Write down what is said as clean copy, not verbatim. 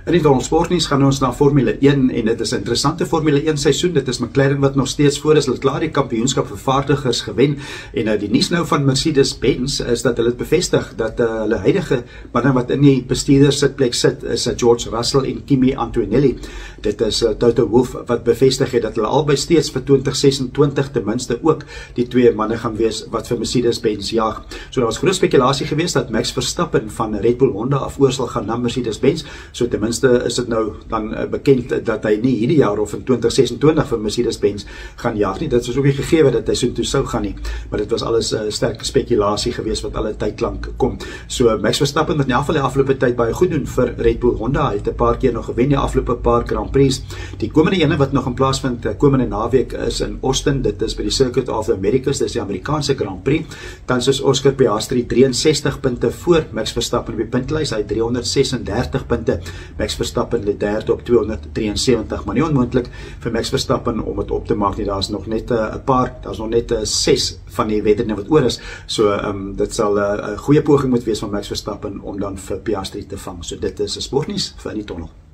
In die Donald Sportnuus gaan ons na Formule 1 en dit is 'n interessante Formule 1 seisoen. Dit is McLaren wat nog steeds voor is. Hulle het klaar die kampioenskap vervaardigers gewen en die nuus nou van Mercedes-Benz is dat hulle het bevestig dat hulle huidige manne wat in die bestuurdersitplek sit is George Russell en Kimi Antonelli. Dit is Toto Wolff wat bevestig het dat hulle albei steeds vir 2026 ten minste ook die twee manne gaan wees wat vir Mercedes-Benz jaag. So daar was groot spekulasie geweest dat Max Verstappen van Red Bull Honda af oor sal gaan na Mercedes-Benz. So ten minste is dit nou dan bekend dat hy nie hierdie jaar of in 2026 vir Mercedes-Benz gaan jaag nie. Dit is ook nie gegee dat hy so toe sou gaan nie, maar dit was alles sterk spekulasie geweest wat alle tyd lank kom. So Max Verstappen wat in ieder geval die afgelope tyd baie goed doen vir Red Bull Honda. Hy het 'n paar keer nog gewen die afgelope paar Grand Prix. Die komende ene wat nog in plaas vind komende naweek is in Austin. Dit is by die Circuit of the Americas, dis die Amerikaanse Grand Prix. Tans is Oscar Piastri 63 punte voor Max Verstappen op die puntlys. Hy het 336 punte. Max Verstappen lê derde op 273, maar nie onmoontlik vir Max Verstappen om dit op te maak nie. Daar's nog net 6 van die wedrenne wat oor is. So dit sal 'n goeie poging moet wees van Max Verstappen om dan vir Piastri te vang. So dit is 'n sportnuus vir in die tonnel.